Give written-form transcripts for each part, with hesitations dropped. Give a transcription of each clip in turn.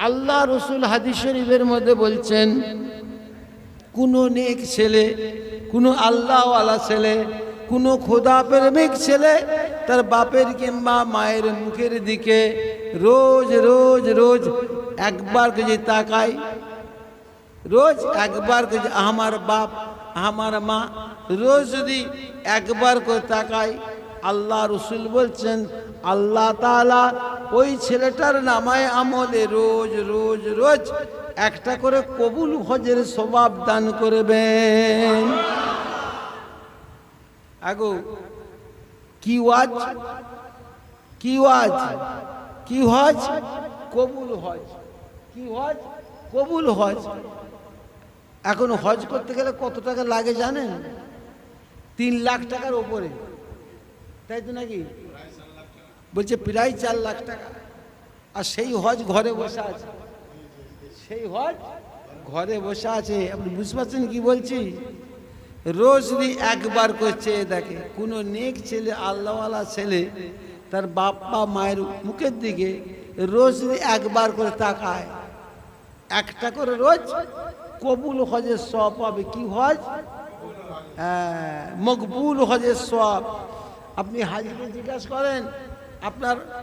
আল্লাহ রসুল হাদিস শরীফের মধ্যে বলছেন, কোনো নেক ছেলে, কোনো আল্লাহওয়ালা ছেলে, কোনো খোদা প্রেমিক ছেলে তার বাপের কিংবা মায়ের মুখের দিকে রোজ রোজ রোজ একবার করে তাকায়, রোজ একবার করে আমার বাপ আমার মা রোজ যদি একবার করে তাকায়, আল্লাহ রসুল বলছেন আল্লাহ তাআলা ওই ছেলেটার নামায় আমলে রোজ রোজ রোজ একটা করে কবুল হজের সওয়াব দান করবেন। আগো কি ওয়াজ, কি ওয়াজ, কি হজ? কবুল হজ। কি হজ? কবুল হজ। এখন হজ করতে গেলে কত টাকা লাগে জানেন? 3 লাখ টাকার উপরে, তাই তো নাকি? বলছে প্রায় 4 লাখ টাকা। আর সেই হজ ঘরে বসে আছে, সেই হজ ঘরে বসে আছে। আপনি বুঝতে পারছেন কি বলছি? রোজ যদি একবার করছে, দেখে কোনো নেক ছেলে আল্লাহওয়ালা ছেলে তার বাপ বা মায়ের মুখের দিকে রোজ যদি একবার করে তাকায়, একটা করে রোজ কবুল হজের সওয়াব পাবে। কি হজ? হ্যাঁ, মকবুল হজের সওয়াব। আপনি হাজিকে জিজ্ঞাসা করেন,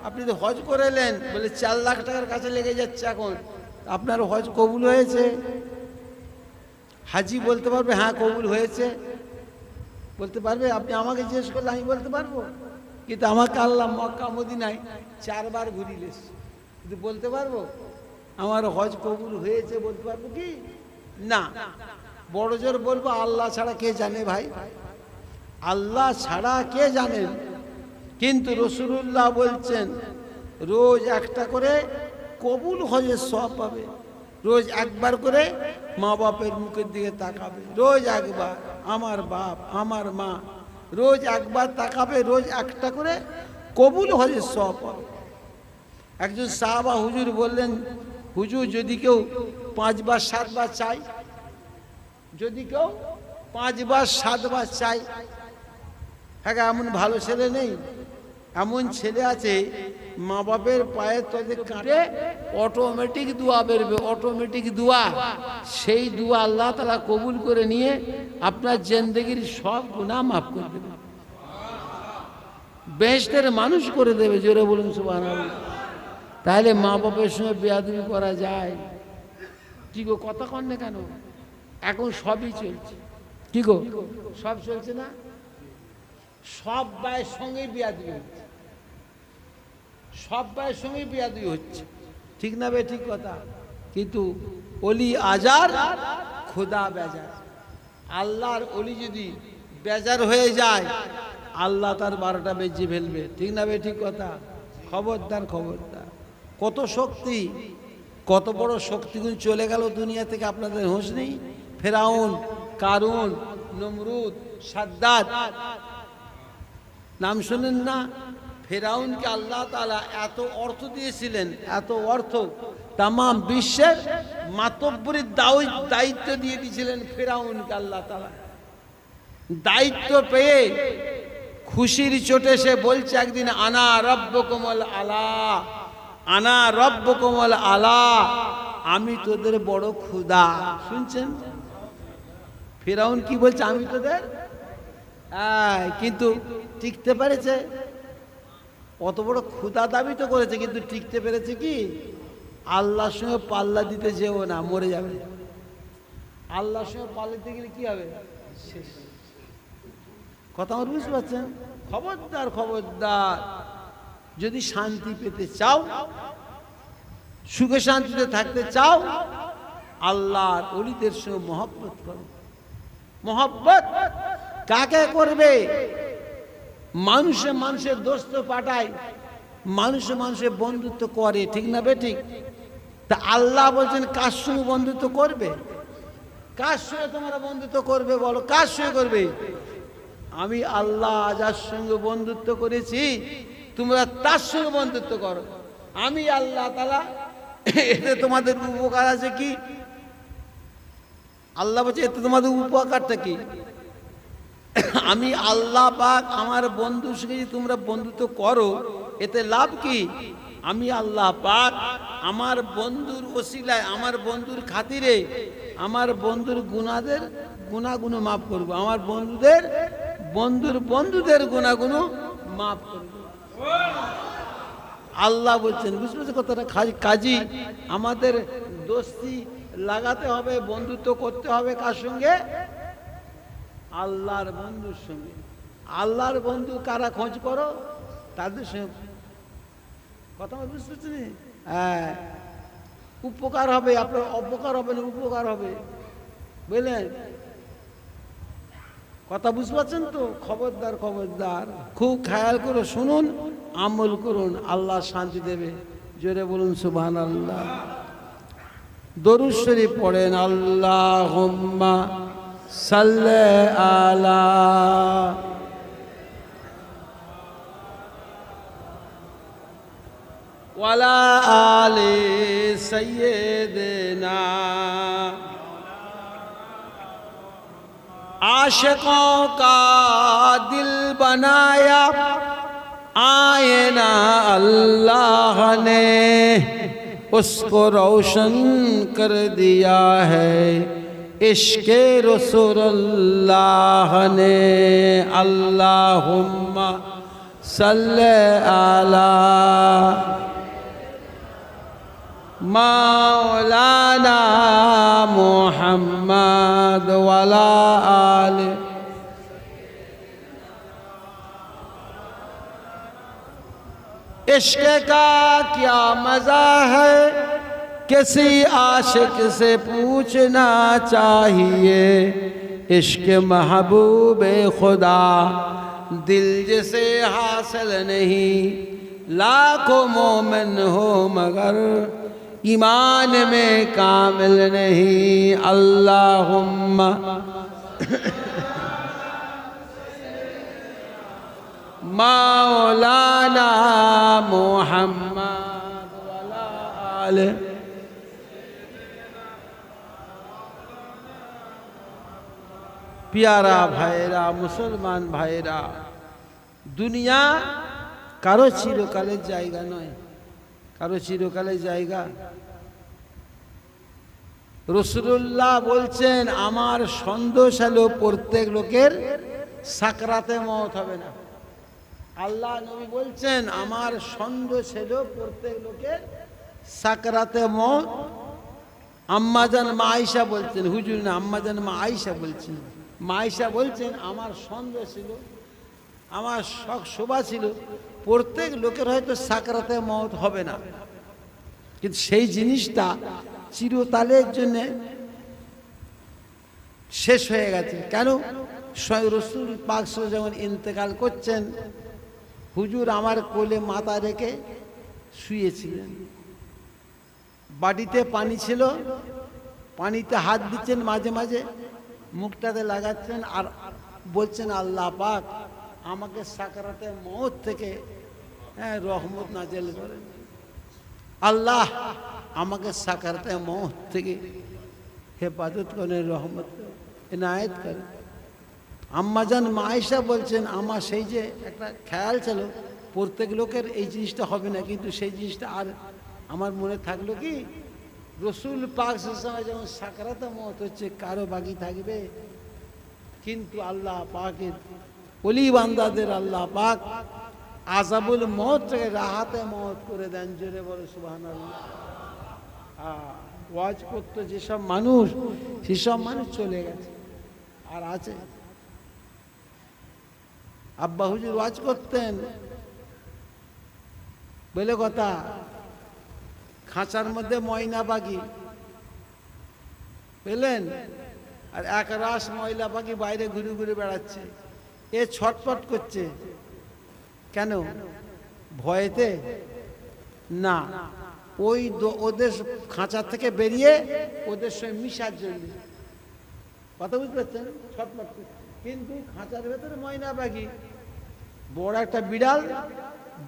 আপনি তো হজ করে এলেন, বলে 4 লাখ টাকার কাছে লেগে যাচ্ছে, এখন আপনার হজ কবুল হয়েছে? হাজি বলতে পারবে হ্যাঁ কবুল হয়েছে? বলতে পারবে? আপনি আমাকে জিজ্ঞেস করলে আমি বলতে পারবো? কিন্তু আমাকে আল্লাহ মক্কা মদিনায় 4 বার ঘুরিলেস, কিন্তু বলতে পারবো আমার হজ কবুল হয়েছে? বলতে পারবো কি? না। বড় জোর বলবো আল্লাহ ছাড়া কে জানে ভাই, আল্লাহ ছাড়া কে জানেন। কিন্তু রাসূলুল্লাহ বলছেন রোজ একটা করে কবুল হজের সওয়াব পাবে, রোজ একবার করে মা বাপের মুখের দিকে তাকাবে, রোজ একবার আমার বাপ আমার মা রোজ একবার তাকাবে, রোজ একটা করে কবুল হজের সওয়াব পাবে। একজন সাহাবা হুজুর বললেন, হুজুর যদি কেউ 5 বার 7 বার চাই, যদি কেউ 5 বার 7 বার চাই, হ্যাঁ এমন ভালো ছেলে নেই, এমন ছেলে আছে মা বাপের পায়ের তলে কাটে অটোমেটিক দোয়া বেরবে, অটোমেটিক দোয়া। সেই দোয়া আল্লাহ তাআলা কবুল করে নিয়ে আপনার জিন্দেগির সব গুনাহ মাফ করে দেবে, বেহেশতের মানুষ করে দেবে। জোরে বলুন সুবহানাল্লাহ। তাহলে মা বাপের সঙ্গে বেয়াদবি করা যায়? কি গো কথা কন না কেন? এখন সবই চলছে। কি গো সব চলছে না? সব ভাইয়ের সঙ্গে বেয়াদবি হচ্ছে, সব ভাইয়ের সঙ্গে বেয়াদবি হচ্ছে, ঠিক না বে? ঠিক কথা। কিন্তু অলি আজার খোদা বেজার। আল্লাহর অলি যদি বেজার হয়ে যায়, আল্লাহ তার 12টা বেজে ফেলবে, ঠিক না বে? ঠিক কথা। খবরদার খবরদার। কত শক্তি, কত বড় শক্তিগুণ চলে গেল দুনিয়া থেকে, আপনাদের হোশ নেই? ফেরাউন, কারুন, নমরুদ, সাদ্দাত, নাম শুনেন না? ফেরাউনকে আল্লাহ তাআলা এত অর্থ দিয়েছিলেন, এত অর্থ, তাম বিশ্বের মাতব্বরির দায়িত্ব দিয়ে দিয়েছিলেন ফেরাউনকে আল্লাহ তাআলা। দায়িত্ব পেয়ে খুশির চোটে সে বলছে একদিন, আনা রব্বুকুমুল আলা, আনা রব্বুকুমুল আলা, আমি তোদের বড় খোদা। শুনছেন ফেরাউন কি বলছে? আমি তোদের। কিন্তু টিকতে পেরেছে? অত বড় খোদা দাবি তো করেছে, কিন্তু টিকতে পেরেছে কি? আল্লাহর সঙ্গে পাল্লা দিতে যেও না, মরে যাবে। আল্লাহর সঙ্গে পাল্লা দিতে গেলে কি হবে? শেষ। কথা আমার বুঝতে পারছেন? খবরদার খবরদার। যদি শান্তি পেতে চাও, সুখে শান্তিতে থাকতে চাও, আল্লাহর ওলিদের সঙ্গে মহব্বত করো। মহব্বত কাকে করবে? মানুষে মানুষের দোস্ত পাঠায়, মানুষে মানুষের বন্ধুত্ব করে, ঠিক না বে? ঠিক। তা আল্লাহ বলছেন কার সঙ্গে বন্ধুত্ব করবে? কার সঙ্গে তোমরা বন্ধুত্ব করবে বলো? কার সঙ্গে করবে? আমি আল্লাহ যার সঙ্গে বন্ধুত্ব করেছি, তোমরা তার সঙ্গে বন্ধুত্ব করো। আমি আল্লাহ তাআলা, এতে তোমাদের উপকার আছে কি? আল্লাহ বলছে এতে তোমাদের উপকারটা কি? আমি আল্লাহ পাক আমার বন্ধুর সঙ্গে যদি তোমরা বন্ধুত্ব করো, এতে লাভ কি? আমি আল্লাহ পাক আমার বন্ধুর ওসিলায়, আমার বন্ধুর খাতিরে, আমার বন্ধুর গুনাহগুলো মাফ করব, আমার বন্ধুদের গুনাহগুলো মাফ করব। আল্লাহ বলছেন, বুঝতে পারছেন কথাটা? কাজী আমাদের দোস্তি লাগাতে হবে, বন্ধুত্ব করতে হবে কার সঙ্গে? আল্লাহর বন্ধুর সঙ্গে। আল্লাহর বন্ধু কারা খোঁজ করো, তাদের সঙ্গে কথা বুঝতে পারছেন? হ্যাঁ, উপকার হবে আপনার, অপকার হবে না, উপকার হবে, বুঝলেন কথা? বুঝতে পারছেন তো? খবরদার, খবরদার, খুব খেয়াল করে শুনুন, আমল করুন, আল্লাহ শান্তি দেবে। জোরে বলুন সুবহানাল্লাহ। দরুদ শরীফ পড়েন, আল্লাহুম্মা সাল্লি আলা ওয়ালা আলি সাইয়্যিদিনা। आशिकों का दिल बनाया आईना अल्लाह ने, उसको रोशन कर दिया है इश्क़े रसूलुल्लाह ने। अल्लाहुम्मा सल्ले अला मौलाना मुहम्मद वाला आले। इश्क़ का क्या मज़ा है, किसी आशिक से पूछना चाहिए। इश्क़ महबूब खुदा दिल जिसे हासिल नहीं, लाखों मोमिन हो मगर ईमान में कामिल नहीं। अल्लाहुम्मा मौलाना मुहम्मद वाला आले। प्यारा भाईरा, मुसलमान भाईरा, दुनिया কারো চিরকালের জায়গা নয়, কারো চিরকালের জায়গা। রাসূলুল্লাহ বলছেন, আমার সন্দেশ হলো প্রত্যেক লোকের সাকরাতে মওত হবে না। আল্লাহ নবী বলছেন, আমার সন্দেশ হলো প্রত্যেক লোকের সাকরাতে মওত। আম্মাজান মা আয়েশা বলছেন, হুজুর না, আম্মাজান মা আয়েশা বলছেন, মা আয়েশা বলছেন, আমার সন্দেশ ছিল, আমার শখ শোভা ছিল প্রত্যেক লোকের হয়তো সাকরাতে মওত হবে না, কিন্তু সেই জিনিসটা চিরকালের জন্য শেষ হয়ে গেছে। কেন? স্বয়ং রাসূল পাক যখন ইন্তেকাল করছেন, হুজুর আমার কোলে মাথা রেখে শুয়েছিলেন, বাটিতে পানি ছিল, পানিতে হাত দিচ্ছেন, মাঝে মাঝে মুখটাতে লাগাচ্ছেন আর বলছেন, আল্লাহ পাক আমাকে সাকরাতে মওত থেকে রহমত নাযিল করেন, আল্লাহ আমাকে সাকরাতে মওত থেকে হেফাজত করেন, রহমত ইনায়েত করেন। আম্মাজান মা আয়েশা বলছেন, আমার সেই যে একটা খেয়াল ছিল প্রত্যেক লোকের এই জিনিসটা হবে না, কিন্তু সেই জিনিসটা আর আমার মনে থাকলো কি, রাসূল পাক যখন সাকরাতে মওত হচ্ছে কারো বাকি থাকবে, কিন্তু আল্লাহ পাকের ওলি বান্দাদের আল্লাহ পাক আযাবুল মওত থেকে রাহাতে মওত করে দেন। জোরে বলে সুবহানাল্লাহ। ওয়াজ করতে যেসব মানুষ, সেসব মানুষ চলে গেছে, আর আছে। আব্বা হুজুর ওয়াজ করতেন, বলে কথা, খাঁচার মধ্যে ময়না পাখি পেলেন, আর এক রাস ময়লা পাখি বাইরে ঘুরে ঘুরে বেড়াচ্ছে, এ ছটফট করছে কেন? ভয়েতে না, ওই ওদের খাঁচা থেকে বেরিয়ে ওদের সঙ্গে মিশার জন্য। কথা বুঝতে পারছেন? ছটফট করছে, কিন্তু খাঁচার ভেতরে ময়না পাখি। বড় একটা বিড়াল,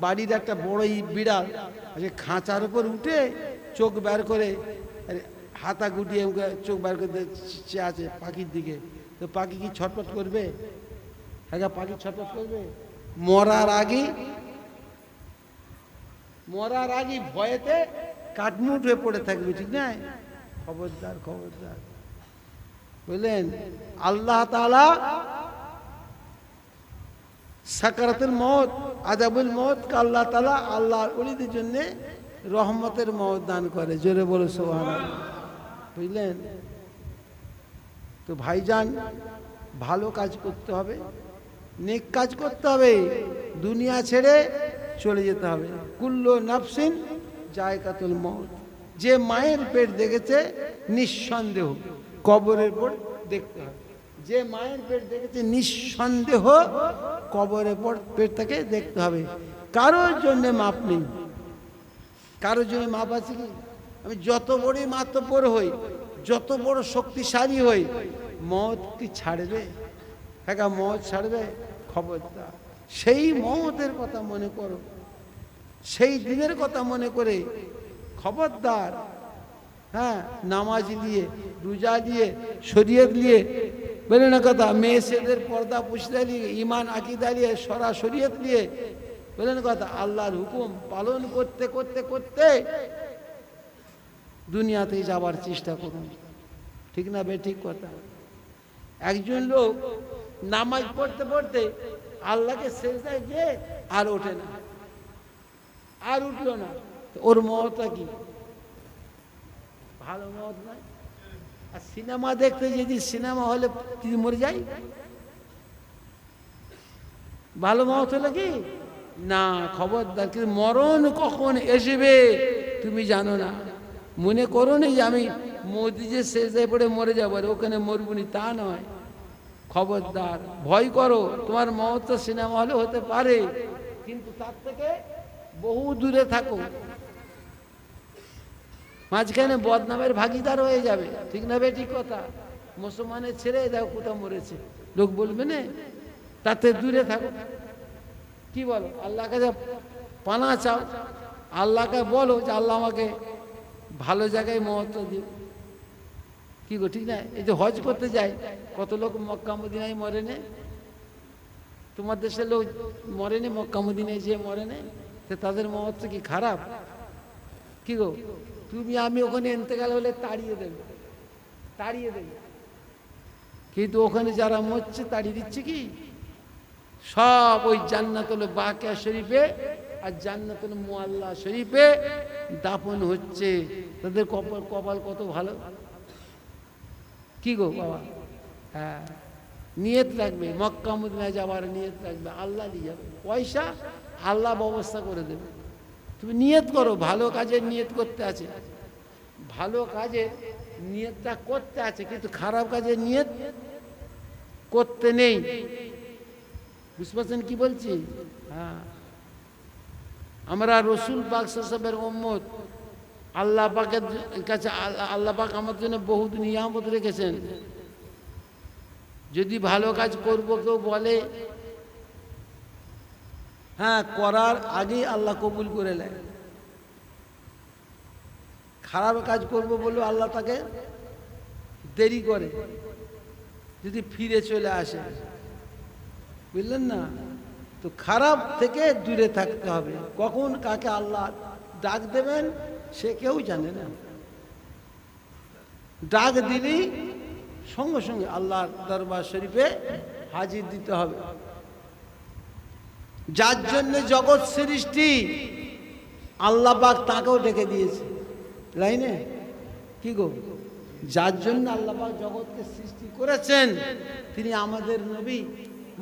বাড়ির একটা বড় বিড়াল, খাঁচার উপর উঠে চোখ বের করে হাতা গুটিয়ে চোখ বের করে চেয়ে আছে পাখির দিকে। তো পাখি কি ছটফট করবে? হ্যাঁ, পাখি ছটফট করবে। মরার আগে মরার আগে ভয়েতে কাটমুট হয়ে পড়ে থাকবে, ঠিক না? খবরদার খবরদার, বুঝলেন? আল্লাহ তাআলা সাকারাতুল মউত, আযাবুল মউত কে আল্লাহ তাআলা আল্লাহর ওলিদের জন্য রহমতের মউত দান করে। জোরে বলো সুবহানাল্লাহ, বুঝলেন? তো ভাইজান, ভালো কাজ করতে হবে, নেক কাজ করতে হবে, দুনিয়া ছেড়ে চলে যেতে হবে। কুল্লু নাফসিন যায়কাতুল মউত। যে মায়ের পেট দেখেছে নিঃসন্দেহ কবরের পর দেখতে হবে। যে মায়ের পেট দেখেছে নিঃসন্দেহ কবরের পর পেটটাকে দেখতে হবে। কারোর জন্য মাপ নেই, কারোর জন্য মাপ আছে কি? আমি যত বড়ই মাতব্বর হই, যত বড় শক্তিশালী হই, মওত কি ছাড়বে? হ্যাঁ, মওত ছাড়বে? খবরদার। সেই মওতের কথা মনে করো, সেই দিনের কথা মনে করে খবরদার। হ্যাঁ, নামাজ দিয়ে, রোজা দিয়ে, শরীয়ত নিয়ে, বলে না কথা, মেয়ে ছেলেদের পর্দা পুশদা নিয়ে, ইমান আকীদা নিয়ে, শরা শরীয়ত নিয়ে, বলে না কথা, আল্লাহর হুকুম পালন করতে করতে করতে দুনিয়াতে যাবার চেষ্টা করুন, ঠিক না? ঠিক কথা। একজন লোক নামাজ পড়তে পড়তে আল্লাহকে সেজদায় গিয়ে আর ওঠে না, আর উঠলো না, ওর মওতটা কি? ভালো মওত নয়। আর সিনেমা দেখতে যদি সিনেমা হলে যদি মরে যায়, ভালো মওত হলো কি? না, খবরদার। কিন্তু মরণ কখন আসবে তুমি জানো না। মনে করো না যে আমি মোদি যে সেজদায় পড়ে মরে যাবো আর ওখানে মরবুনি, তা নয়। খবরদার, ভয় করো। তোমার মওত তো সিনেমা হলে হতে পারে, কিন্তু তার থেকে বহু দূরে থাকো। মাঝখানে বদনামের ভাগিদার হয়ে যাবে, ঠিক না? ঠিক কথা। মুসলমানের ছেড়ে দেখো কোথাও মরেছে, লোক বলবে না, তাতে দূরে থাকো। কি বলো? আল্লাহর কাছে পানা চাও, আল্লাহকে বলো যে আল্লাহ আমাকে ভালো জায়গায় মওত দিও। কি গো, ঠিক না? এই যে হজ করতে যায়, কত লোক মক্কা মদিনায় মরে না? তোমার দেশের লোক মরে না মক্কা মদিনায় যে মরে না? তাদের মওত কি খারাপ? কি গো, তুমি আমি ওখানে ইন্তেকাল হলে তাড়িয়ে দেবে, তাড়িয়ে দেবে। কিন্তু ওখানে যারা মরছে তাড়িয়ে দিচ্ছে কি? সব ওই জান্নাতুল বাকিয়া শরীফে আর জান্নাতুল মুআল্লা শরীফে দাফন হচ্ছে। তাদের কপাল কত ভালো। কি গো বাবা? হ্যাঁ, নিয়ত রাখবে, মক্কা মদিনায় যাবার নিয়ত রাখবে, আল্লাহ নিয়ে যাবে। পয়সা আল্লাহ ব্যবস্থা করে দেবে। তুমি নিয়ত করো, ভালো কাজের নিয়ত করতে আছে, ভালো কাজের নিয়তটা করতে আছে, কিন্তু খারাপ কাজের নিয়ত করতে নেই। বুঝতে পারছেন কি বলছি? হ্যাঁ, আমরা রসুল পাক সাহেবের উম্মত, আল্লাহ পাকের কাছে আল্লাহ পাক আমার জন্য বহুত নিয়ামত রেখেছেন। যদি ভালো কাজ করব কেউ বলে, হ্যাঁ, করার আগেই আল্লাহ কবুল করে নেয়। খারাপ কাজ করব বলে আল্লাহ তাকে দেরি করে, যদি ফিরে চলে আসে, বুঝলেন না? তো খারাপ থেকে দূরে থাকতে হবে। কখন কাকে আল্লাহ ডাক দেবেন সে কেউ জানে না। ডাক দিলেই সঙ্গে সঙ্গে আল্লাহর দরবার শরীফে হাজির দিতে হবে। যার জন্য জগৎ সৃষ্টি, আল্লাহ পাক তাকেও ডেকে দিয়েছে লাইনে। কি গো, যার জন্য আল্লাহ পাক জগৎকে সৃষ্টি করেছেন তিনি আমাদের নবী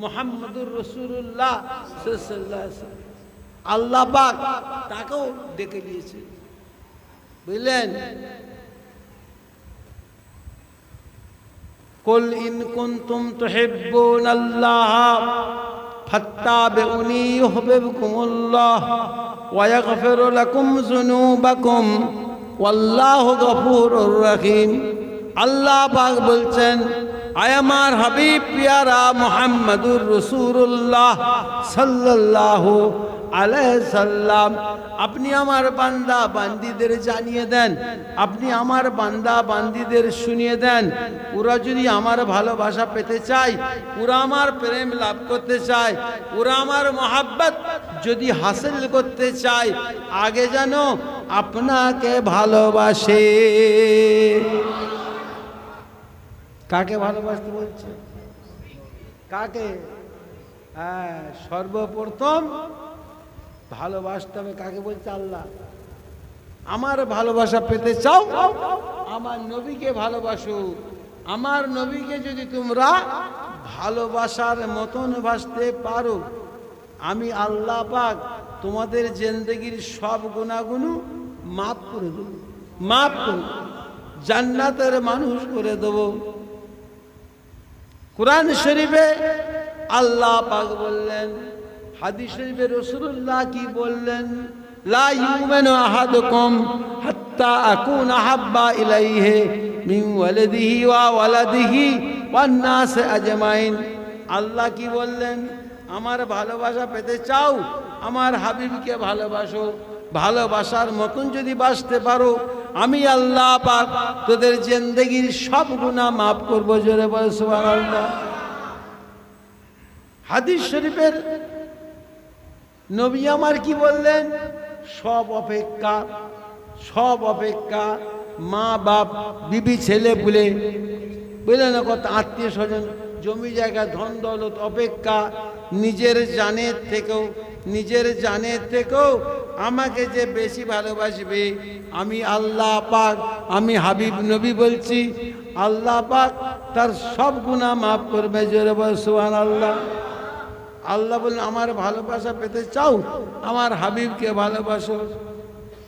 মুহাম্মদুর রাসূলুল্লাহ সাল্লাল্লাহু আলাইহি ওয়াসাল্লাম। আল্লাহ পাক তাকেও ডেকে দিয়েছে, বুঝলেন? কুল ইন কুনতুম তুহিব্বুনাল্লাহ ফাত্তাবিউনি ইউহিব্বুকুমুল্লাহ ওয়া ইয়াগফিরু লাকুম যুনুবাকুম ওয়াল্লাহু গফুরুর রহিম। আল্লাহ পাক বলছেন, আয় আমার হাবিব পিয়ারা মুহাম্মদুর রাসূলুল্লাহ সাল্লাল্লাহু আলাইহিস সালাম, আপনি আমার বান্দা বান্দীদের জানিয়ে দেন, আপনি আমার বান্দা বান্দীদের শুনিয়ে দেন, ওরা যদি আমার ভালোবাসা পেতে চায়, ওরা আমার প্রেম লাভ করতে চায়, ওরা আমার মহাব্বত যদি হাসিল করতে চায়, আগে যেন আপনাকে ভালোবাসে। কাকে ভালোবাসতে বলছে? কাকে? হ্যাঁ, সর্বপ্রথম ভালোবাসতে হবে কাকে বলছে? আল্লাহ। আমার ভালোবাসা পেতে চাও, আমার নবীকে ভালোবাসো। আমার নবীকে যদি তোমরা ভালোবাসার মতন বাসতে পারো, আমি আল্লাহ পাক তোমাদের জিন্দেগির সব গুনাহগুলো মাফ করে দেব, মাফ করে জান্নাতের মানুষ করে দেব। কুরআন শরীফে আল্লাহ পাক বললেন, হাদিস শরীফে রাসূলুল্লাহ কি বললেন? লা ইউমিনু আহাদুকুম হাত্তা আকুনা হাব্বা ইলাইহি মিন ওয়ালিদিহি ওয়া ওয়ালাদিহি ওয়ান নাস আজমাইন। আল্লাহ কি বললেন? আমার ভালোবাসা পেতে চাও, আমার হাবিবকে ভালোবাসো। ভালোবাসার মতন যদি বাসতে পারো, আমি আল্লাহ পাক তোদের জিন্দেগির সব গুনাহ মাফ করব। জোরে বল সুবহানাল্লাহ। হাদিস শরীফের নবী আমার কি বললেন? সব অপেক্ষা মা বাপ বিবি ছেলে পুলে, বুঝলেন না, কত আত্মীয় স্বজন জমি জায়গা ধন দৌলত অপেক্ষা নিজের জানের থেকেও আমাকে যে বেশি ভালোবাসবে, আমি আল্লাহ পাক, আমি হাবিব নবী বলছি, আল্লাহ পাক তার সব গুনাহ মাফ করবে। জোরে বল সুবহানাল্লাহ। আল্লাহ বললেন, আমার ভালোবাসা পেতে চাও, আমার হাবিবকে ভালোবাসো।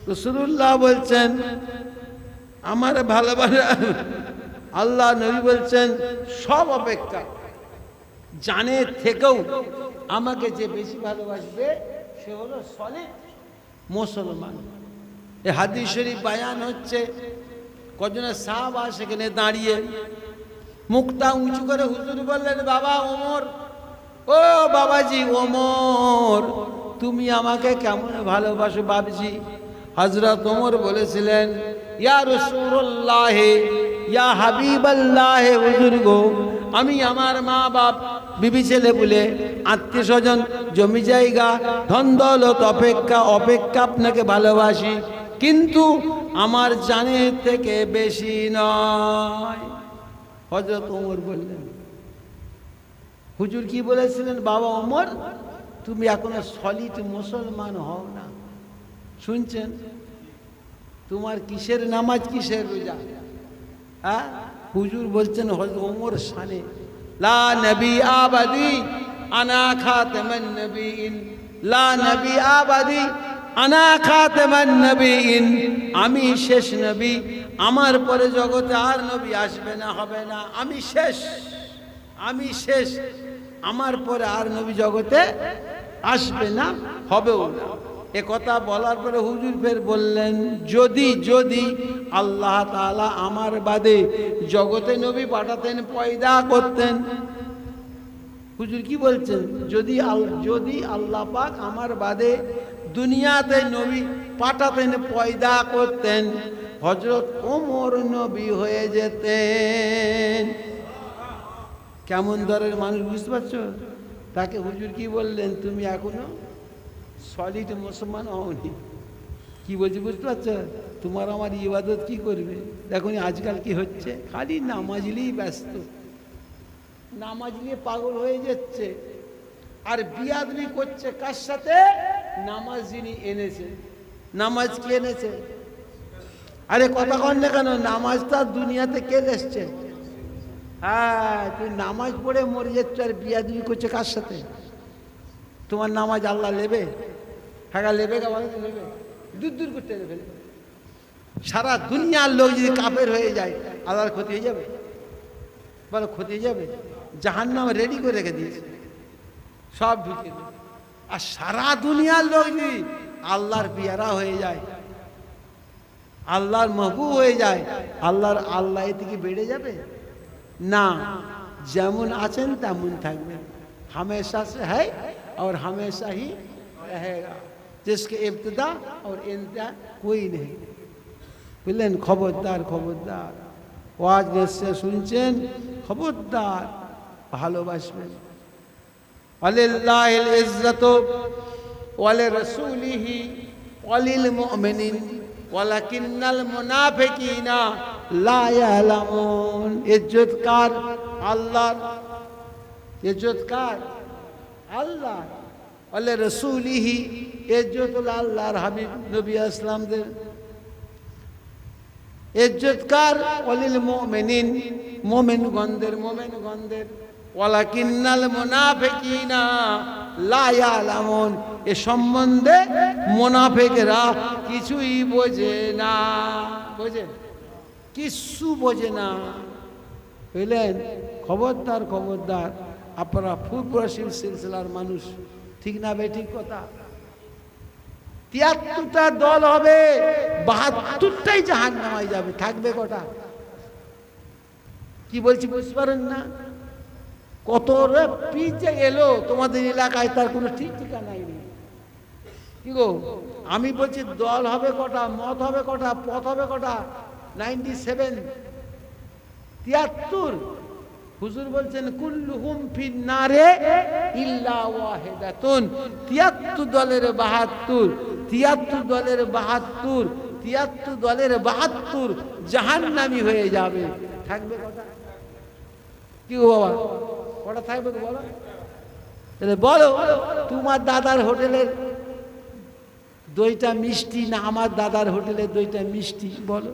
রাসূলুল্লাহ বলছেন আমার ভালোবাসা, আল্লাহ নবী বলছেন সব অপেক্ষা জানের থেকেও আমাকে যে বেশি ভালোবাসবে সে হলো সলিড মুসলমান। এই হাদিস শরীফ বায়ান হচ্ছে, কজনের সাহাবা সেখানে দাঁড়িয়ে মুখটা উঁচু করে হুজুর বললেন, বাবা ওমর, ও বাবাজি ওমর, তুমি আমাকে কেমন ভালোবাসো বাবজি? হযরত ওমর বলেছিলেন, ইয়া রাসূলুল্লাহ, ইয়া হাবিবাল্লাহ, হুজুর গো, আমি আমার মা বাপ বিবি ছেলে বলে আত্মীয় স্বজন জমি জায়গা ধন দৌলত অপেক্ষা আপনাকে ভালোবাসি, কিন্তু আমার জানের থেকে বেশি নয়। হযরত ওমর বললেন, হুজুর কি বলেছিলেন? বাবা ওমর, তুমি এখনো সলিড মুসলমান হও না। শুনছেন? তোমার কিসের নামাজ, কিসের রোজা? হ্যাঁ, হুজুর বলছেন হযরত ওমর শানে, লা নবী আবাদি আনা খাতামান নবীন, লা নবী আবাদি আনা খাতামান নবীন, আমি শেষ নবী, আমার পরে জগতে আর নবী আসবে না, হবে না, আমি শেষ, আমার পরে আর নবী জগতে আসবে না, হবেও না। এ কথা বলার পরে হুজুর ফের বললেন, যদি আল্লাহ তাআলা আমার বাদে জগতে নবী পাঠাতেন, পয়দা করতেন। হুজুর কি বলছেন? যদি আল্লাহ পাক আমার বাদে দুনিয়াতে নবী পাঠাতেন, পয়দা করতেন, হযরত ওমর নবী হয়ে যেতেন। কেমন দরের মানুষ, বুঝতে পারছো? তাকে হুজুর কি বললেন? তুমি এখনো সলিড মুসলমান হওনি। কি বলছি বুঝতে পারছো? তোমার আমার ইবাদত কি করবে? দেখুন আজকাল কি হচ্ছে, খালি নামাজ নিয়েই ব্যস্ত, নামাজ নিয়ে পাগল হয়ে যাচ্ছে, আর বিয়াদবি করছে কার সাথে? নামাজ যিনি এনেছে। নামাজ কি এনেছে? আরে কথা কন না কেন? নামাজটা দুনিয়াতে কে এসছে? হ্যাঁ, তুই নামাজ পড়ে মরে যাচ্ছে আর বিয়াদবি করছে কার সাথে? তোমার নামাজ আল্লাহ নেবে? হ্যাঁ নেবে, নেবে, দূর করতে নেবে। সারা দুনিয়ার লোক যদি কাফের হয়ে যায়, আল্লাহর ক্ষতি হয়ে যাবে? বলো ক্ষতি হয়ে যাবে? জাহান্নাম রেডি করে রেখে দিয়েছে, সব ঢুকে দেবে। আর সারা দুনিয়ার লোক যদি আল্লাহর পিয়ারা হয়ে যায়, আল্লাহর মাহবুব হয়ে যায়, আল্লাহ এ থেকে বেড়ে যাবে না। যেমন আছেন তেমন থাকবেন, হামেশা সে হ্যায় और हमेशा ही रहेगा, जिसके इब्तिदा और इंतहा कोई नहीं। বুঝলেন? খবরদার খবরদার, ওয়াজ নিশ্চয় শুনছেন, খবরদার ভালোবাসবেন। ওয়ালিল্লাহিল ইজ্জাতু ওয়ালিরাসূলিহি ওয়ালিল মুমিনিন ওয়ালাকিন্নাল মুনাফিকিনা লা ইয়ালামুন। ইজ্জত কার? আল্লাহর। ইজ্জত কার? আল্লাহ। ওয়ালিরাসূলিহি, ইজ্জত হলো আল্লাহর হাবিব নবী আসলামদের। ইজ্জত কার? ওয়ালিল মুমিনিন, মুমিনগণদের, মুমিনগণদের। ওয়ালাকিন্নাল মুনাফিকিনা লা ইয়ালামুন, এ সম্বন্ধে মুনাফিকরা কিছুই বোঝে না। বোঝে? কিছু বোঝে না। বুঝলেন? খবরদার খবরদার, আপনারা ফুরফুরা সিলসিলার মানুষ, ঠিক না বে? ঠিক কথা। ৭৩টা দল হবে, ৭২টাই জাহান্নামায় যাবে। থাকবে কটা? কি বলছি বুঝতে পারেন না? কত পীর যে এলো তোমাদের এলাকায়, তার কোনো ঠিক ঠিকানাই নেই। কি গো, আমি বলছি দল হবে কটা, মত হবে কটা, পথ হবে কটা? 97, ৭৩। হুজুর বলছেন কুল্লুহুম ফিন্নারে ইল্লা ওয়াহিদাতুন। ৭৩ দলের ৭২, ৭৩ দলের ৭২, ৭৩ দলের ৭২ জাহান্নামী হয়ে যাবে। থাকবে কটা? কি গো বাবা, কটা থাকবে তো বলো? তাহলে বলো, তোমার দাদার হোটেলের দইটা মিষ্টি না আমার দাদার হোটেলের দইটা মিষ্টি? বলো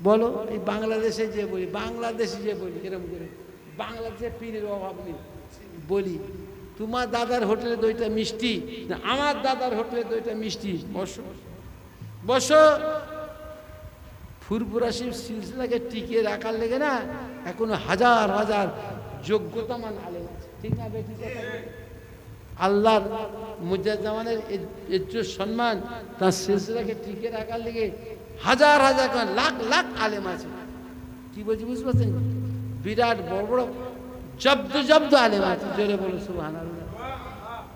বলো। এই বাংলাদেশে যে বলি, বাংলাদেশে যে বলি, এরকম করে বাংলাদেশে পীরের অভাব নেই, বলি তোমার দাদার হোটেলে দইটা মিষ্টি না আমার দাদার হোটেলে দইটা মিষ্টি? বসো বসো। ফুরফুরা সিলসিলাকে টিকিয়ে রাখার লেগে না এখনো হাজার হাজার যোগ্যতামান আলেম আছে, ঠিক না বেটি? আল্লাহর মুজাজ্জামানের ইজ্জত সম্মান, তার সিলসিলাকে টিকিয়ে রাখার লেগে হাজার হাজার লাখ লাখ আলেম আছে। কি বলছি বুঝতে পারছেন? বিরাট বড় বড় জব্দ জব্দ আলেম আছে। জোরে বলো সুবহানাল্লাহ।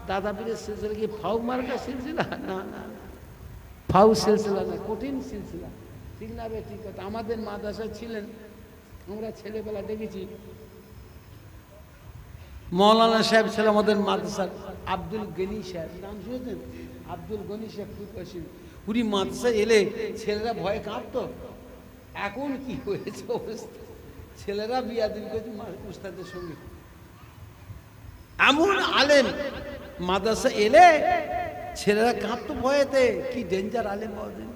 দাদা পীরের সিলসিলা কি ফাউ মার্কা সিলসিলা? না না, ফাউ সিলসিলা না, কঠিন সিলসিলা, ঠিক না বে? ঠিক কথা। আমাদের মাদ্রাসা ছিলেন, আমরা ছেলেবেলা দেখেছি, মৌলানা সাহেব ছিল আমাদের মাদ্রাসার, আব্দুল গনি সাহেব, নাম শুনেছেন? আব্দুল গনি সাহেব ফুরফুরা, পুরি মাদ্রাসা এলে ছেলেরা ভয়ে কাঁপতো। এখন কি হয়েছে অবস্থা, ছেলেরা বিয়াদবি করছে উস্তাদের সঙ্গে। এমন আলেম মাদ্রাসা এলে ছেলেরা কাঁপতো ভয়েতে। কি ডেঞ্জার আলেম বলেন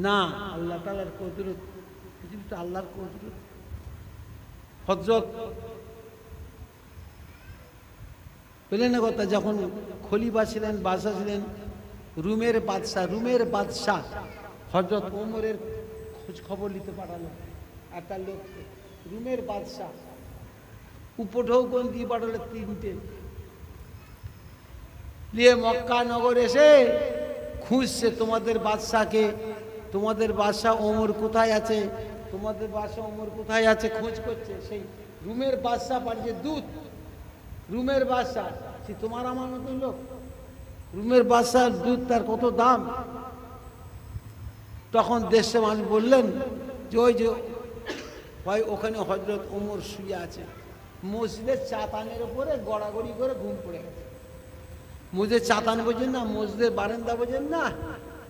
না? আল্লাহ তাআলার কুদরত, পৃথিবীতে আল্লাহর কুদরত। হযরত বললেন না কথা, যখন খলিফা ছিলেন, বাদশা ছিলেন, রুমের বাদশাহ হযরত ওমরের খোঁজ খবর নিতে পাঠালো একটা লোককে। রুমের বাদশাহ উপঢৌকন দিয়ে পাঠালো 3টে, নিয়ে মক্কা নগর এসে খুঁজছে তোমাদের বাদশাকে, তোমাদের বাদশাহ ওমর কোথায় আছে, তোমাদের বাদশাহ ওমর কোথায় আছে, খোঁজ করছে। সেই রুমের বাদশাহ পাঠিয়েছে দূত। রুমের বাদশাহ সে তোমার আমার মতো লোক, রুমের বাদশাহ দুধ, তার কত দাম। তখন দেশে মানুষ বললেন যে ওই যে ভাই ওখানে হযরত ওমর শুয়ে আছে, মসজিদের চাতানের উপরে গড়াগড়ি করে ঘুম পড়ে গেছে। মসজিদের চাতান বোঝেন না, মসজিদের বারান্দা বোঝেন না,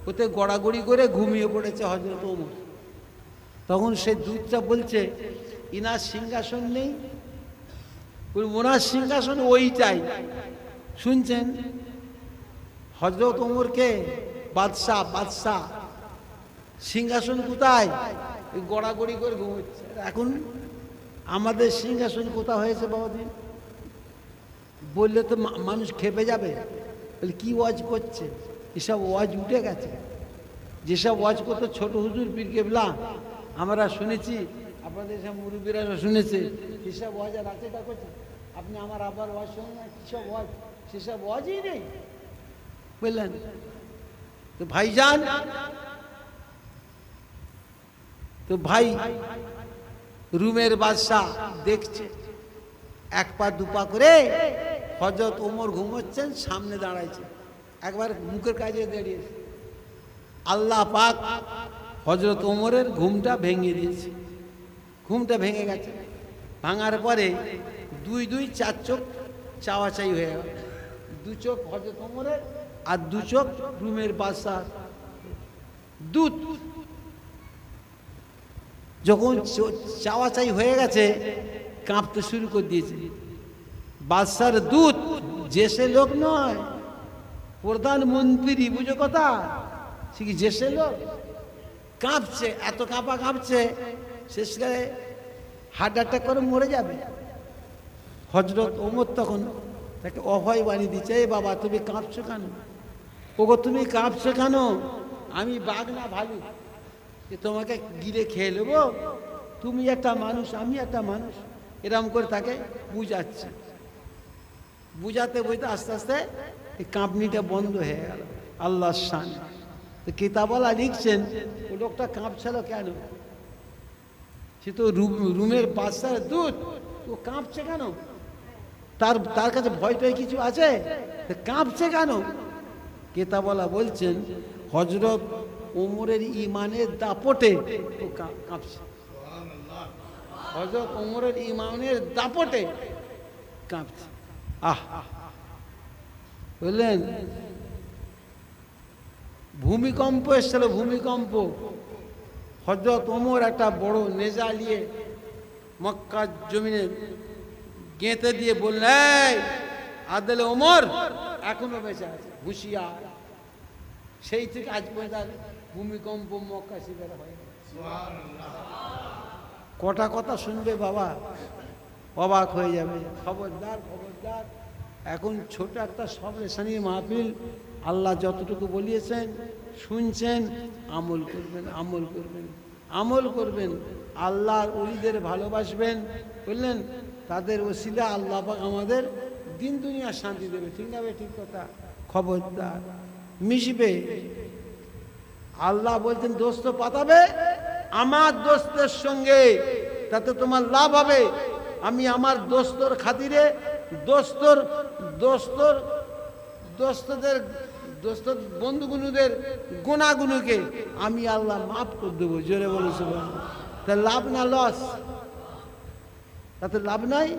ওতে গড়াগড়ি করে ঘুমিয়ে পড়েছে হযরত ওমর। তখন সেই দুধটা বলছে ইনার সিংহাসন নেই, ওনার সিংহাসন ওইটাই। শুনছেন? হযরত ওমরকে বাদশাহ সিংহাসন কোথায়? গড়াগড়ি করে ঘুমোচ্ছে। এখন আমাদের সিংহাসন কোথা হয়েছে বাবাজি? বললে তো মানুষ খেপে যাবে, বলে কি ওয়াজ করছে, এসব ওয়াজ উঠে গেছে। যেসব ওয়াজ করতো ছোট হুজুর পীর কেবলা, আমরা শুনেছি, আপনাদের সব মুরব্বীরা শুনেছে, সেসব ওয়াজ আর আছে তা করছে। আপনি আমার আবার ওয়াজ শোনেন না, কিসব ওয়াজ, সেসব ওয়াজই নেই, বুঝলেন তো ভাইজান। তো ভাই রুমের বাদশা দেখছে, এক পা দুপা করে হযরত ওমর ঘুমোচ্ছেন, সামনে দাঁড়াইছে, একবার মুখের কাছে দাঁড়িয়েছে। আল্লাহ পাক হযরত ওমরের ঘুমটা ভেঙে দিয়েছে। ঘুমটা ভেঙে গেছে। ভাঙার পরে দুই দুই চার চোখ চাওয়াচাই হয়ে গেল। দু চোখ হযরত ওমরের আর দু চোখ রুমের বাদশাহ। দুধ যখন চাওয়াচাই হয়ে গেছে, কাঁপতে শুরু করে দিয়েছে। বাদশার দূত যে সে লোক নয়, প্রধানমন্ত্রী, বুঝো কথা, সে কি যে সে লোক? কাঁপছে, এত কাঁপছে, শেষকালে হার্ট অ্যাটাক করে মরে যাবে। হযরত ওমর তখন তাকে অভয় বাণী দিচ্ছে, এ বাবা তুমি কাঁপছো কেন? ওগো তুমি কাঁপছো কেন? আমি বাঘ না ভালু যে তোমাকে গিলে খেয়ে নেবো? তুমি একটা মানুষ, আমি একটা মানুষ। এরকম করে তাকে বুঝাচ্ছে। বুঝাতে বুঝতে আস্তে আস্তে এই কাঁপনিটা বন্ধ হয়ে গেল। আল্লাহর শান। তো কিতাবওয়ালা লিখছেন, ও লোকটা কাঁপছিল কেন? সে তো রুমের বাদশার দূত, ও কাঁপছে কেন? তার কাছে ভয় টয় কিছু আছে? কাঁপছে কেন? কিতাবওয়ালা বলছেন, হযরত ওমরের ইমানের দাপটে ও কাঁপছে। হযরত ওমরের ইমানের দাপটে কাঁপছে। বললেন, ভূমিকম্প এসেছিল, ভূমিকম্প। হযরত ওমর একটা বড় নেজা নিয়ে মক্কার জমিনে গেঁথে দিয়ে বললেন, আদলে ওমর এখনো বেঁচে আছে, হুঁশিয়ার। সেই থেকে আজ পর্যন্ত ভূমিকম্প মক্কা শিকার হয়। কটা কথা শুনবে বাবা, অবাক হয়ে যাবে। খবরদার, খবরদার। এখন ছোট একটা সবরেশানি মাহফিল, আল্লাহ যতটুকু বলিয়েছেন শুনছেন, আমল করবেন, আমল করবেন, আমল করবেন। আল্লাহর ওলিদের ভালোবাসবেন, বললেন, তাদের ওসিলা আল্লাহ পাক আমাদের দিন দুনিয়া শান্তি দেবে। ঠিক না? ঠিক কথা। খবরদার, মিশবে। আল্লাহ বলছেন, দোস্ত পাতাবে আমার দোস্তের সঙ্গে, তাতে তোমার লাভ হবে। আমি আমার দোস্তর খাতিরে দোস্তর বন্ধুগুনুদের গুণাগুনুকে আমি আল্লাহ মাফ করে দেবো। জোরে বলেছে, তা লাভ না লস? তাতে লাভ নাই।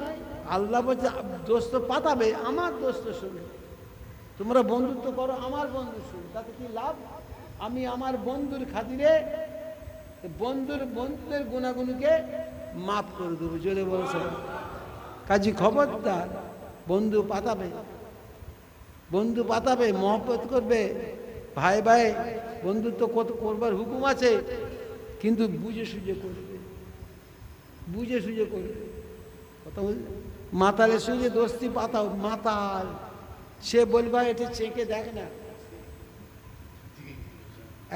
আল্লাহ বলছে, দোস্ত পাতাবে আমার দোস্তের সঙ্গে, তোমরা বন্ধুত্ব করো আমার বন্ধুর সঙ্গে, তাতে কি লাভ? আমি আমার বন্ধুর খাতিরে বন্ধুদের গুণাগুণকে মাফ করে দেবো। জোরে বলেছে। কাজী খবরদার, বন্ধু পাতাবে, বন্ধু পাতাবে, মহব্বত করবে, ভাই ভাই বন্ধুত্ব কত করবার হুকুম আছে, কিন্তু বুঝে সুঝে করবে, বুঝে সুঝে করবে। কথা বলছে, মাতালের সঙ্গে দোস্তি পাতাও, মাতাল সে বলবা এটা চেকে দেখ না,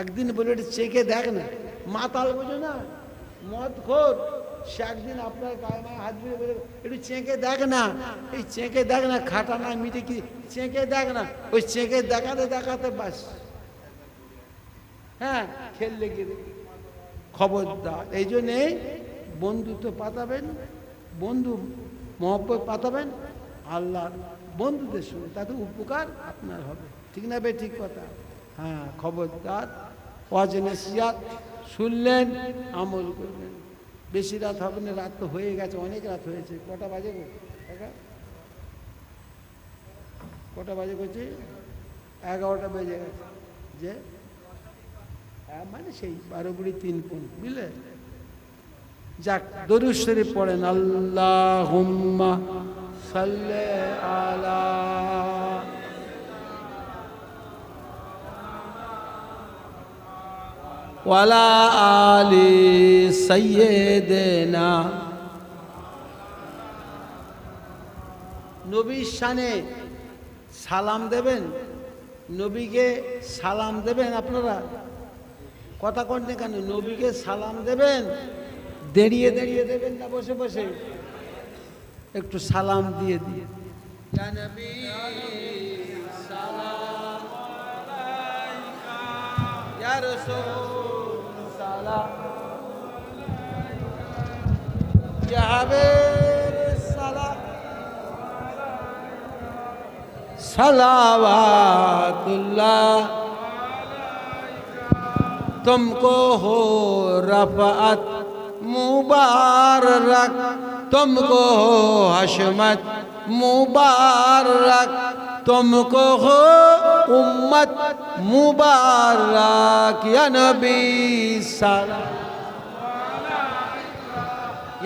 একদিন বলে এটা চেকে দেখ না। মাতাল বোঝো না, মদ খোর, সে একদিন আপনার গায়ে মায়ে হাত ধরে বলে একটু চেকে দেখ না, এই চেকে দেখ না, খাটা না মিটে কি চেকে দেখ না, ওই চেকে দেখাতে দেখাতে বাস, হ্যাঁ খেল লেগে দেবে। খবরদার, এই জন্যে বন্ধুত্ব পাতাবেন, বন্ধু মহব্বত পাতাবেন আল্লাহর বন্ধুদের সঙ্গে, তাতে উপকার আপনার হবে। ঠিক না বে? ঠিক কথা। হ্যাঁ, খবরদার, ওয়াজ নসিহত শুনলেন, আমল করবেন। বেশি রাত হবে না, রাত তো হয়ে গেছে, অনেক রাত হয়েছে। কটা বাজে গো? কটা বাজে করছে? 11টা বেজে গেছে। যে মানে সেই 12:03, বুঝলে? যাক, দরুদ শরীফ পড়েন। আল্লাহুম্মা সাল্লি আলা ওয়ালা আলি সাইয়্যিদিনা। নবীর শানে সালাম দেবেন, নবীকে সালাম দেবেন। আপনারা কথা কন কেন? নবীকে সালাম দেবেন, দাঁড়িয়ে দাঁড়িয়ে দেবেন না বসে বসে, একটু সালাম দিয়ে দিয়ে। ইয়া নবী সালাম আলাইকা, ইয়া রাসূল সালাম, ইয়া হাবিব সালাম, सलावातुल्लाह तुमको हो रफ़अत मुबारक, तुमको हो हशमत मुबारक, तुमको हो उम्मत मुबारक। या नबी सलाम,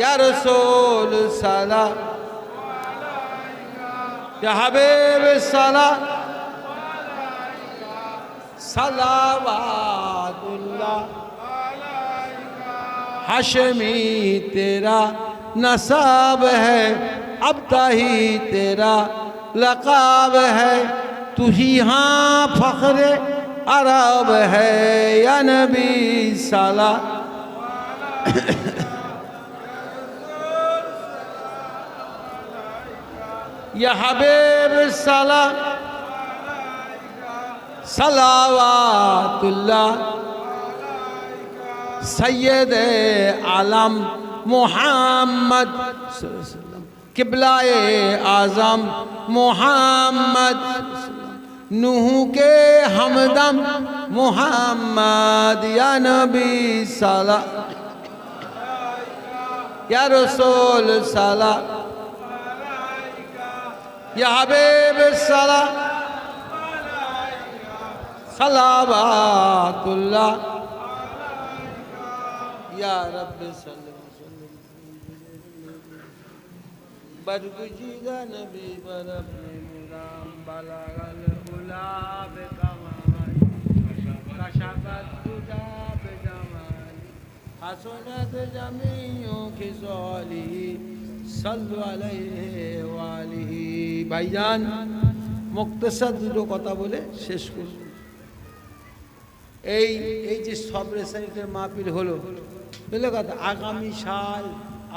या रसूल सलाम, या हबीब सलाम, सलावातुल्लाह। हाशमी तेरा नसाब है, अब्ताही तेरा लकाब है, तू ही हाँ फख्रे अरब है। या नबी सलाम, या हबीब सलाम, सलावातुल्लाह। सैयद आलम मुहम्मद किबलाए आज़म मुहम्मद, नूह के हमदम मुहम्मद। या नबी सलाम, या रसूल सलाम, या हबीब सलाम, सलावातुल्लाह। या रब्बि सल्लि बरगुजीदा नबी बरब्बि मुराम बलगल उला बेकमाल, कशफत तुजा बेजमाल, हसनत जमीउ खिसाली, सल्लु अलैहि व आलिहि। भाईजान मुक्तसर দুটো কথা বলে শেষ করব। এই যে সবরে সাইটের মাহফিল হলো, বুঝলে কথা, আগামী সাল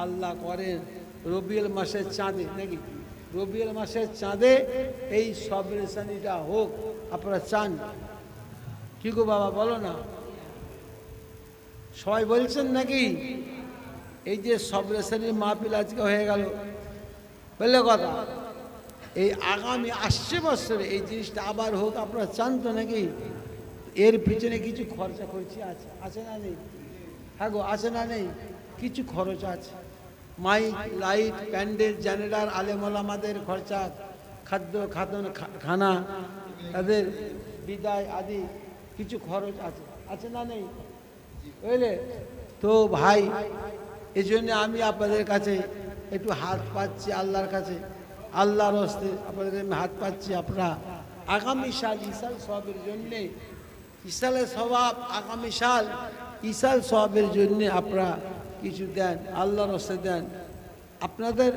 আল্লাহ করেন রবিউল মাসের চাঁদে, নাকি রবিউল মাসের চাঁদে এই সবরে সানিটা হোক, আপনারা চান? কি গো বাবা বলো না, সবাই বলছেন নাকি? এই যে সবরে সানির মাহফিল আজকে হয়ে গেল, বুঝলে কথা, এই আগামী আসছে বছরে এই জিনিসটা আবার হোক, আপনারা চান তো নাকি? এর পিছনে কিছু খরচা খরচি আছে, আছে না নেই? হ্যাঁ গো, আছে না নেই? কিছু খরচ আছে, মাইক, লাইট, প্যান্ডেল, জেনারেটর, আলেমোলামাদের খরচা, খাদ্য খাদন খানা, তাদের বিদায় আদি কিছু খরচ আছে, আছে না নেই? বুঝলে তো ভাই, এই জন্য আমি আপনাদের কাছে একটু হাত পাচ্ছি আল্লাহর কাছে, আল্লাহর হস্তে আপনাদের আমি হাত পাচ্ছি। আপনারা আগামী সাল ইসাল সবের জন্যে, ইসালের স্বভাব আগামী সাল ইসাল সবের জন্যে আপনারা কিছু দেন, আল্লাহর হস্তে দেন, আপনাদের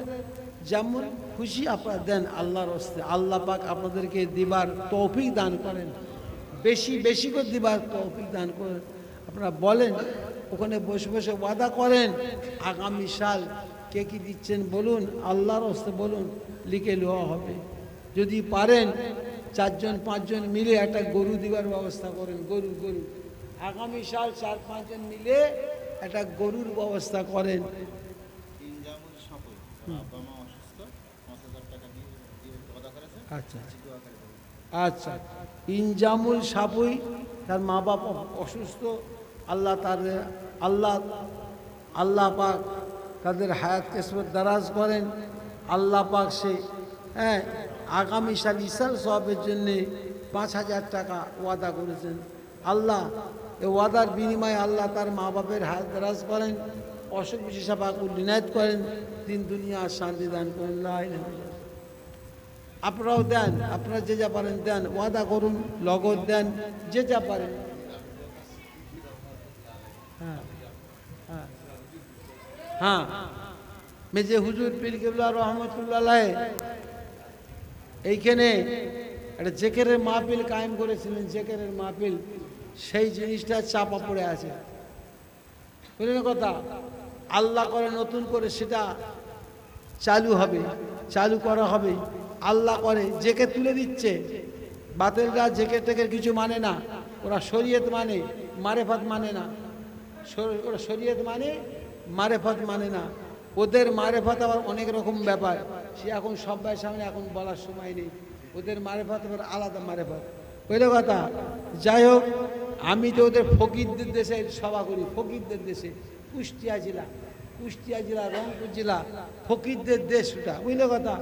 যেমন খুশি আপনারা দেন আল্লাহর হস্তে। আল্লাহ পাক আপনাদেরকে দিবার তৌফিক দান করেন, বেশি বেশি করে দিবার তৌফিক দান করেন। আপনারা বলেন, ওখানে বসে বসে ওয়াদা করেন, আগামী সাল কে কী দিচ্ছেন বলুন, আল্লাহর হস্তে বলুন, লিখে নেওয়া হবে। যদি পারেন 4 জন 5 জন মিলে একটা গরু দিবার ব্যবস্থা করেন, গরু গরু আগামী সাল 4-5 জন মিলে একটা গরুর ব্যবস্থা করেন। আচ্ছা আচ্ছা, ইনজামুল সাপুই, তার মা বাপ অসুস্থ, আল্লাহ তার আল্লাহ পাক তাদের হায়াত কিসমত দারাজ করেন। আল্লাহ পাক সে আগামী সাল ইসাল সবের জন্যে 5,000 টাকা ওয়াদা করেছেন। আল্লাহ এ ওয়াদার বিনিময়ে আল্লাহ তার মা বাপের হায়াত দারাজ করেন, অসুখ বিশেষ পাকুল নিনায়ত করেন, দিন দুনিয়া শান্তি দান করেন। আপনারাও দেন, আপনারা যে যা পারেন দেন, ওয়াদা করুন, লগত দেন, যে যা পারেন। হ্যাঁ হ্যাঁ হ্যাঁ, মেজে হুজুর পীর কেবলা রহমতুল্লাহ এইখানে একটা জেকেরের মাহফিল কায়েম করেছিলেন, জেকেরের মাহফিল, সেই জিনিসটা চাপা পড়ে আছে, বুঝলেন কথা। আল্লাহ করে নতুন করে সেটা চালু হবে, চালু করা হবে। আল্লাহ করে জেকে তুলে দিচ্ছে, বাতিলরা জেকে টেকের কিছু মানে না, ওরা শরীয়ত মানে, মারেফত মানে না। ওরা শরীয়ত মানে, মারেফত মানে না। ওদের মারেফত আবার অনেক রকম ব্যাপার, সে এখন সবাই সামনে এখন বলার সময় নেই। ওদের মারেফাত আবার আলাদা মারেফাত। বুঝলে কথা? যাই হোক, আমি তো ওদের ফকিরদের দেশে সভা করি, ফকিরদের দেশে। কুষ্টিয়া জেলা, রংপুর জেলা ফকিরদের দেশ ওটা। বুঝলে কথা?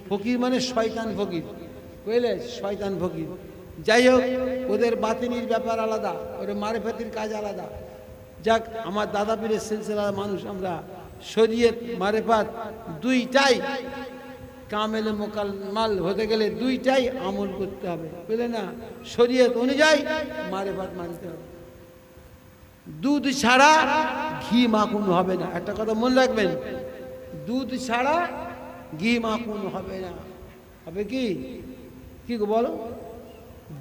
ফকির মানে শয়তান ফকির, বুঝলে? শয়তান ফকির। যাই হোক, ওদের বাতিনির ব্যাপার আলাদা, ওদের মারেফাতির কাজ আলাদা। যাক, আমার দাদা পীরের সিলসিলার মানুষ আমরা, শরীয়ত মারেফাত দুইটাই কামেল মোকাম্মাল হতে গেলে দুইটাই আমল করতে হবে, বুঝলে না? শরীয়ত অনুযায়ী মারেফাত মানতে হবে। দুধ ছাড়া ঘি মাখন হবে না, একটা কথা মনে রাখবেন। দুধ ছাড়া ঘি মাখন হবে না। হবে কি? কি বলো?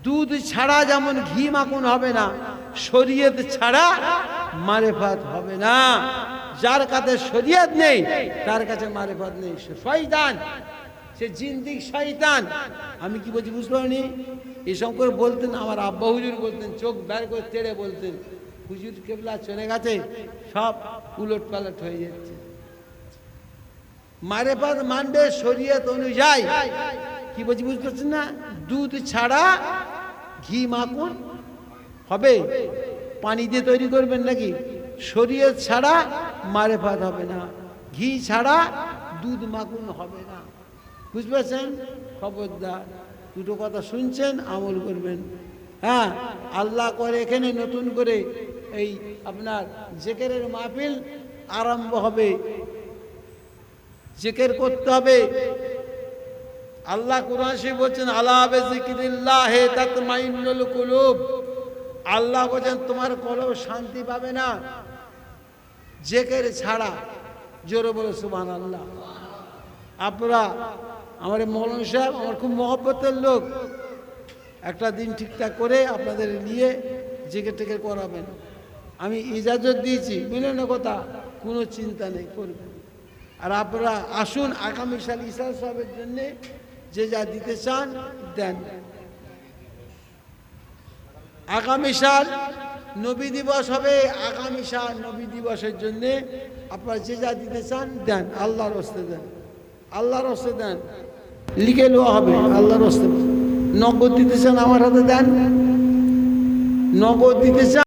দুধ ছাড়া যেমন ঘি মাখন হবে না, শরীয়ত ছাড়া মারেফাত হবে না। যার কাছে শরীয়ত নেই তার কাছে মারেফাত নেই। শয়তান, সে জিন্দিক শয়তান। আমি কি বলছি বুঝতে পারিনি? এসব করে বলতেন আমার আব্বা হুজুর, বলতেন, চোখ বের করে তেড়ে বলতেন, হুজুর কেবলা চলে গেছে, সব উলট পালট হয়ে যাচ্ছে। মারেফাত মানবে শরীয়ত অনুযায়ী। কি বলছি বুঝতে পারছেন না? দুধ ছাড়া ঘি মাখন হবে, পানি দিয়ে তৈরি করবেন নাকি? শরীয়ত ছাড়া মারেফাত হবে না, ঘি ছাড়া দুধ মাখন হবে না। বুঝতে পারছেন? খবরদার, দুটো কথা শুনছেন, আমল করবেন। হ্যাঁ, আল্লাহ করে এখানে নতুন করে এই আপনার জিকিরের মাহফিল আরম্ভ হবে। জিকির করতে হবে। আল্লাহ কুরআন শরীফ বলছেন, আলা বিযিকরিল্লাহি তাতমাইন্নুল কুলুব। আল্লাহ বলেন তোমার কলব শান্তি পাবে না জিকির ছাড়া। জোরে বলো সুবহানাল্লাহ। আপনারা, আমার মৌলানা সাহেব আমার খুব মহব্বতের লোক, একটা দিন ঠিকঠাক করে আপনাদের নিয়ে জিকির টিকির করাবেন। আমি ইজাজত দিয়েছি, বুঝলেন না কথা? কোনো চিন্তা নেই, করবেন। আর আপনারা আসুন, আগামী সাল ঈসা সাহেবের জন্যে যে যা দিতে চান দেন। আগামী সাল নবী দিবস হবে, আগামী সাল নবী দিবসের জন্যে আপনারা যে যা দিতে চান দেন, আল্লাহর হস্তে দেন, আল্লাহর হস্তে দেন, লিখে নেওয়া হবে আল্লাহর হস্তে। নগদ দিতে চান আমার হাতে দেন, নগদ দিতে চান